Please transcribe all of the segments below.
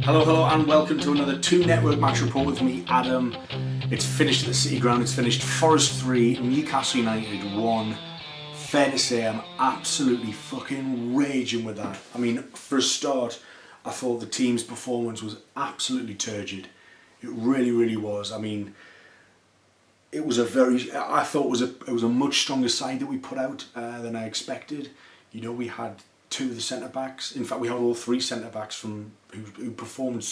Hello and welcome to another 2 Network match report with me, Adam. It's finished at the City Ground, it's finished Forest 3, Newcastle United 1. Fair to say I'm absolutely fucking raging with that. I mean, for a start, I thought the team's performance was absolutely turgid. It really was. I mean, I thought it was a much stronger side that we put out than I expected. You know, we had 2 of the centre-backs. In fact, we had all 3 centre-backs who performed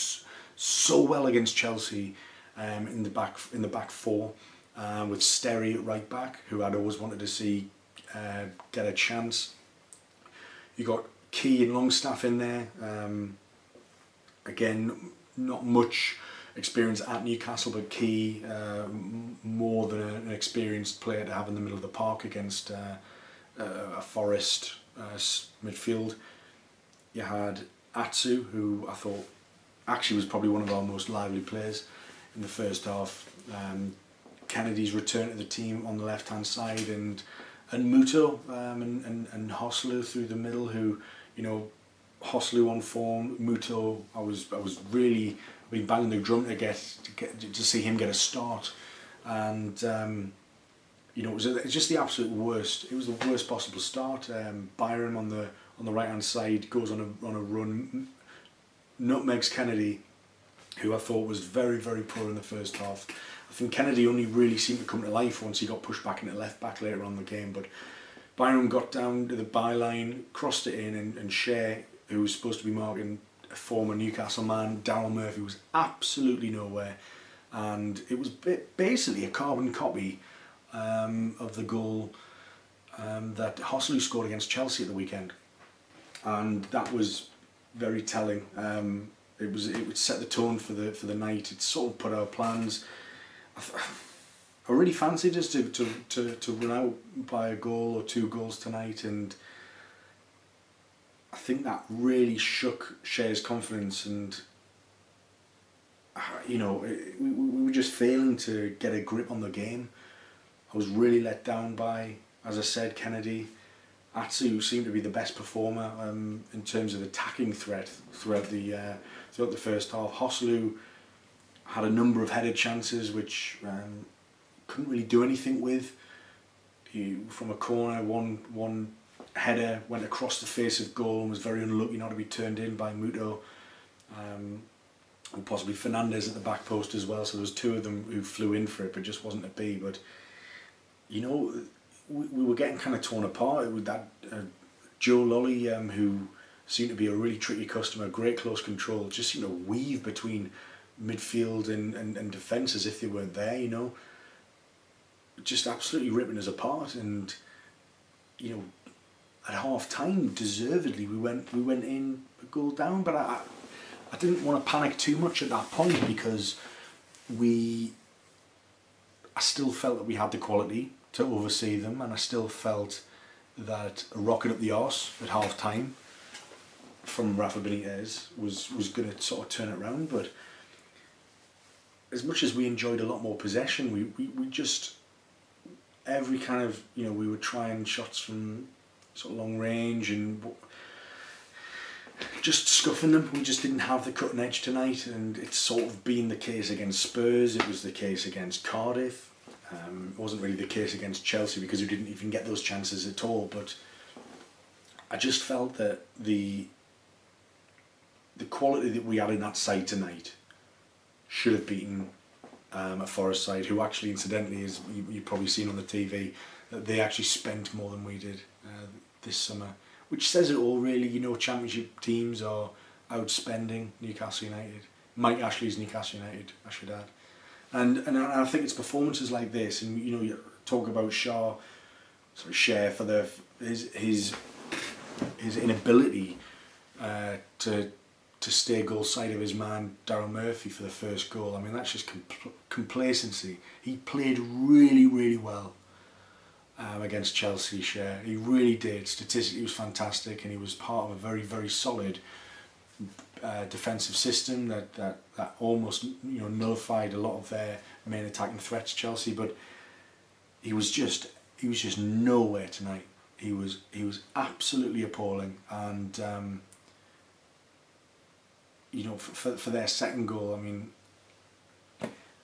so well against Chelsea in the back 4, with Sterry at right back, who I'd always wanted to see get a chance. You got Key and Longstaff in there. Again, not much experience at Newcastle, but Key more than an experienced player to have in the middle of the park against a Forest midfield. You had Atsu, who I thought actually was probably one of our most lively players in the first half. Kennedy's return to the team on the left hand side, and Muto and Hoslu through the middle, who, you know, Hoslu on form, Muto, I was really been banging the drum to see him get a start, and you know, it was just the absolute worst. It was the worst possible start. Byron on the right hand side goes on a run, nutmegs Kennedy, who I thought was very poor in the first half. I think Kennedy only really seemed to come to life once he got pushed back into left back later on in the game. But Byron got down to the byline, crossed it in, and Shea, who was supposed to be marking a former Newcastle man, Daryl Murphy, was absolutely nowhere, and it was basically a carbon copy of the goal that Hoslu scored against Chelsea at the weekend, and that was very telling. It would set the tone for the night. It sort of put our plans. I really fancied us to run out by a goal or 2 goals tonight, and I think that really shook Shea's confidence, and you know, we were just failing to get a grip on the game. I was really let down by, as I said, Kennedy. Atsu seemed to be the best performer in terms of attacking threat throughout the first half. Hoslu had a number of headed chances which couldn't really do anything with. From a corner, one header went across the face of goal and was very unlucky not to be turned in by Muto, and possibly Fernandez at the back post as well. So there was 2 of them who flew in for it, but just wasn't to be. But you know, we were getting kind of torn apart with that Joe Lolly, who seemed to be a really tricky customer, great close control, just seemed to weave between midfield and defence as if they weren't there, you know. Just absolutely ripping us apart. And you know, at half time, deservedly, we went in a goal down, but I didn't want to panic too much at that point, because I still felt that we had the quality to oversee them, and I still felt that a rocket up the arse at half time from Rafa Benitez was going to sort of turn it around. But as much as we enjoyed a lot more possession, we just, every kind of, you know, we were trying shots from sort of long range and just scuffing them. We just didn't have the cutting edge tonight, and it's sort of been the case against Spurs. It was the case against Cardiff. It wasn't really the case against Chelsea because we didn't even get those chances at all. But I just felt that the quality that we had in that side tonight should have beaten a Forest side, who actually, incidentally, as you've probably seen on the TV, that they actually spent more than we did this summer, which says it all, really. You know, Championship teams are outspending Newcastle United. Mike Ashley's Newcastle United, I should add. And I think it's performances like this, and you know, you talk about Shea for his inability to stay goal side of his man Daryl Murphy for the first goal. I mean, that's just complacency. He played really well against Chelsea. Shea, he really did. Statistically, he was fantastic, and he was part of a very solid defensive system that almost, you know, nullified a lot of their main attacking threats, Chelsea. But he was just nowhere tonight. He was absolutely appalling, and you know, for their second goal, I mean,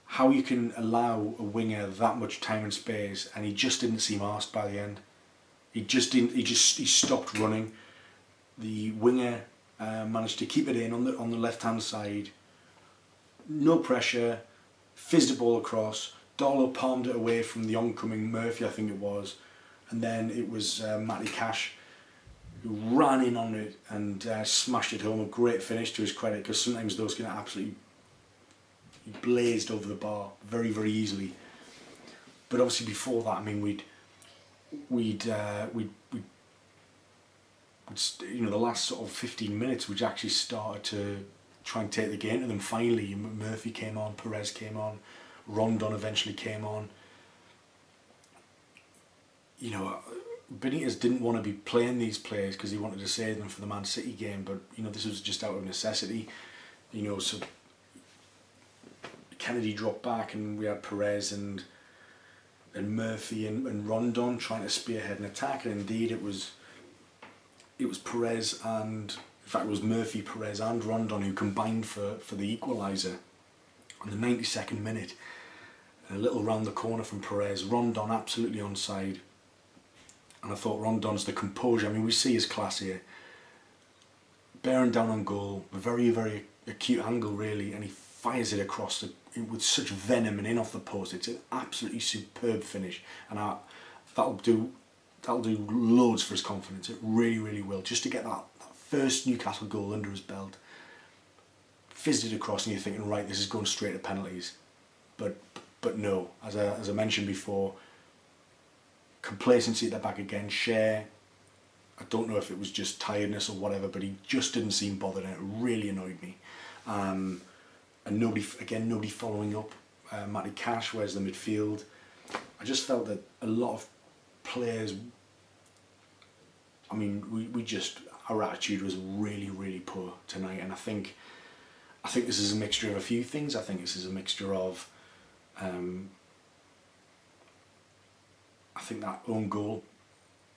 how you can allow a winger that much time and space, and he just didn't seem arsed by the end. He just didn't. He stopped running. The winger managed to keep it in on the left hand side. No pressure. Fizzed the ball across. Darlow palmed it away from the oncoming Murphy, I think it was, and then it was Matty Cash who ran in on it and smashed it home. A great finish to his credit, because sometimes those can absolutely, he blazed over the bar very, very easily. But obviously before that, I mean, we'd you know, the last sort of 15 minutes, we'd actually started to try and take the game to them. Finally, Murphy came on, Perez came on, Rondon eventually came on. You know, Benitez didn't want to be playing these players because he wanted to save them for the Man City game, but you know, this was just out of necessity. You know, so Kennedy dropped back, and we had Perez and Murphy and Rondon trying to spearhead an attack, and indeed it was Perez and, in fact it was Murphy, Perez and Rondon who combined for the equaliser on the 92nd minute. A little round the corner from Perez, Rondon absolutely onside, and I thought Rondon's the composure, I mean, we see his class here, bearing down on goal, a very, very acute angle really, and he fires it across with such venom and in off the post. It's an absolutely superb finish, and that'll do loads for his confidence. It really, really will. Just to get that first Newcastle goal under his belt, fizzed it across, and you're thinking, right, this is going straight to penalties. But no, as I mentioned before, complacency at the back again. Share, I don't know if it was just tiredness or whatever, but he just didn't seem bothered, and it really annoyed me. And nobody following up. Matty Cash, where's the midfield? I just felt that a lot of players, I mean, our attitude was really, really poor tonight, and I think this is a mixture of a few things. I think this is a mixture of, I think that own goal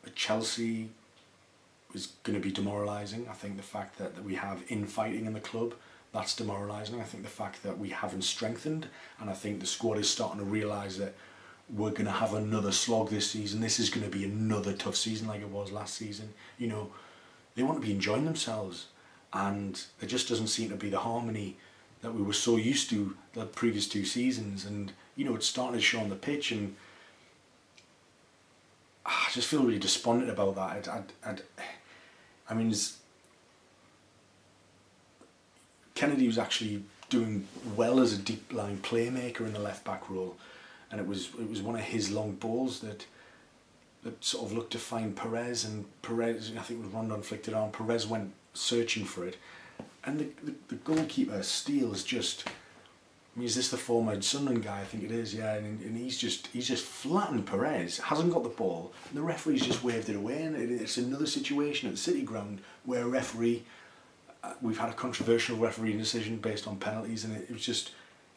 at Chelsea is going to be demoralising. I think the fact that we have infighting in the club, that's demoralising. I think the fact that we haven't strengthened, and I think the squad is starting to realise that we're going to have another slog this season. This is going to be another tough season like it was last season. You know, they want to be enjoying themselves, and there just doesn't seem to be the harmony that we were so used to the previous two seasons. And you know, it's starting to show on the pitch, and I just feel really despondent about that. I mean, Kennedy was actually doing well as a deep line playmaker in the left back role, and it was one of his long balls that sort of looked to find Perez, and Perez, I think it was Rondon flicked it on, Perez went searching for it, and the goalkeeper steals just, I mean, is this the former Sunderland guy? I think it is, yeah, and he's just flattened Perez, hasn't got the ball, and the referee's just waved it away, and it's another situation at the City ground where a referee, we've had a controversial referee decision based on penalties, and it was just,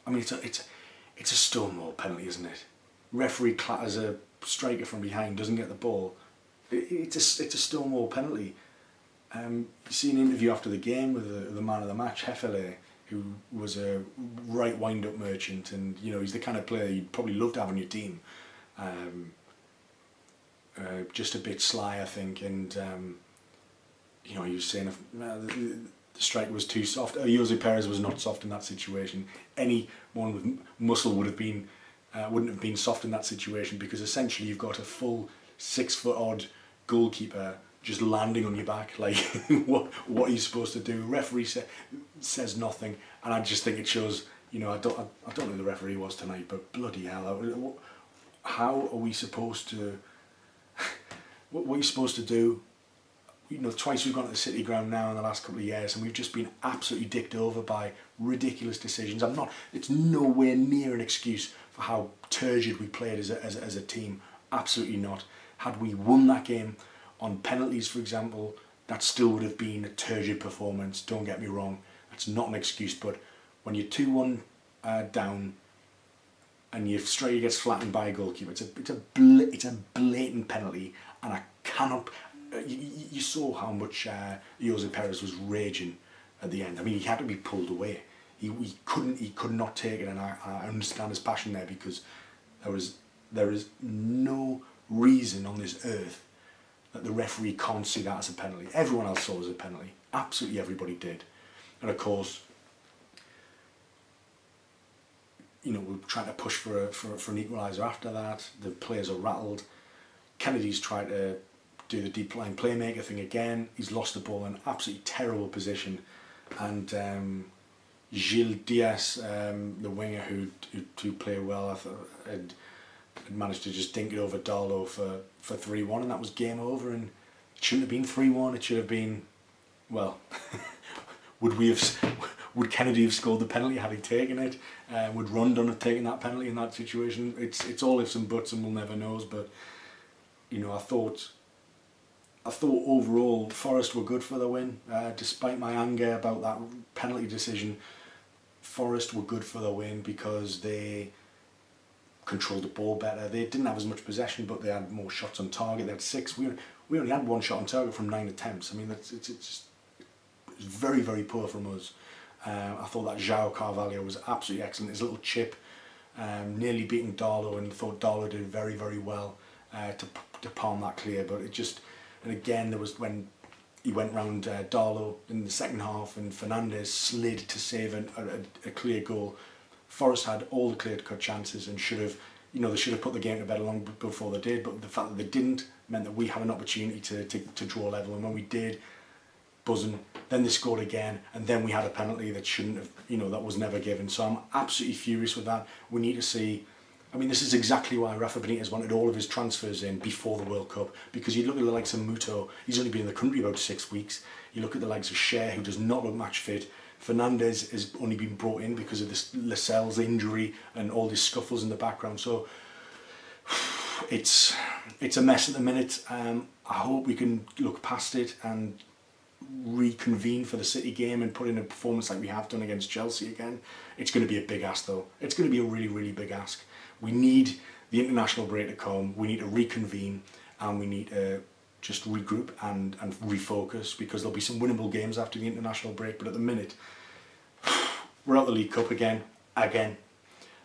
I mean, it's a stonewall penalty, isn't it? Referee clatters a striker from behind, doesn't get the ball. It's a stonewall penalty. You see an interview after the game with the man of the match, Hefele, who was a right wind-up merchant, and you know, he's the kind of player you'd probably love to have on your team. Just a bit sly, I think, and you know, he was saying the striker was too soft. Jose Perez was not soft in that situation. Anyone with muscle wouldn't have been soft in that situation, because essentially you've got a full 6 foot odd goalkeeper just landing on your back. Like, what are you supposed to do? Referee says nothing, and I just think it shows. You know, I don't know who the referee was tonight, but bloody hell, how are we supposed to? What are you supposed to do? You know, twice we've gone to the City ground now in the last couple of years, and we've just been absolutely dicked over by ridiculous decisions. It's nowhere near an excuse for how turgid we played as a team. Absolutely not. Had we won that game on penalties, for example, that still would have been a turgid performance. Don't get me wrong. That's not an excuse, but when you're 2-1 down and your striker gets flattened by a goalkeeper, it's a blatant penalty, and I cannot. You saw how much Jose Perez was raging at the end. I mean, he had to be pulled away. He could not take it, and I understand his passion there, because there is no reason on this earth that the referee can't see that as a penalty. Everyone else saw it as a penalty. Absolutely everybody did. And of course, you know, we're trying to push for an equaliser after that. The players are rattled. Kennedy's tried to do the deep line playmaker thing again. He's lost the ball in an absolutely terrible position. And Gil Diaz, the winger who played well, I thought, had managed to just dink it over Darlow for 3-1, and that was game over. And it shouldn't have been 3-1. It should have been, well, would Kennedy have scored the penalty had he taken it? Would Rondon have taken that penalty in that situation? It's all ifs and buts, and we'll never know. But you know, I thought overall Forest were good for the win, despite my anger about that penalty decision. Forest were good for the win because they controlled the ball better. They didn't have as much possession, but they had more shots on target. They had 6. We only had 1 shot on target from 9 attempts. I mean, it's very, very poor from us. I thought that João Carvalho was absolutely excellent. His little chip, nearly beating Darlow, and thought Darlow did very, very well to palm that clear. But it just, and again, there was when he went round Darlow in the second half, and Fernandez slid to save a clear goal. Forest had all the clear-cut chances and should have, you know, they should have put the game to bed long before they did. But the fact that they didn't meant that we had an opportunity to draw level, and when we did, buzzing. Then they scored again, and then we had a penalty that shouldn't have, you know, that was never given. So I'm absolutely furious with that. We need to see. I mean, this is exactly why Rafa Benitez wanted all of his transfers in before the World Cup, because you look at the likes of Muto, he's only been in the country about 6 weeks. You look at the likes of Cher, who does not look match fit. Fernandez has only been brought in because of this Lascelles injury and all these scuffles in the background. So it's a mess at the minute. I hope we can look past it and reconvene for the City game and put in a performance like we have done against Chelsea again. It's going to be a big ask though. It's going to be a really, really big ask. We need the international break to come. We need to reconvene, and we need to just regroup and refocus, because there'll be some winnable games after the international break. But at the minute, we're out the League Cup again, and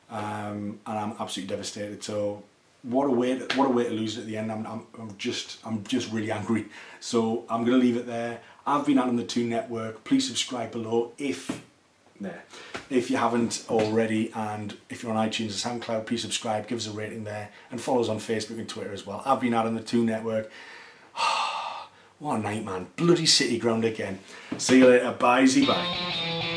I'm absolutely devastated. So what a way to lose it at the end. I'm just really angry. So I'm going to leave it there. I've been out on the 2 Network. Please subscribe below if you haven't already, and if you're on iTunes or SoundCloud, please subscribe, give us a rating there, and follow us on Facebook and Twitter as well. I've been out on the 2 Network. What a night, man. Bloody City ground again. See you later. Bye-zy, bye.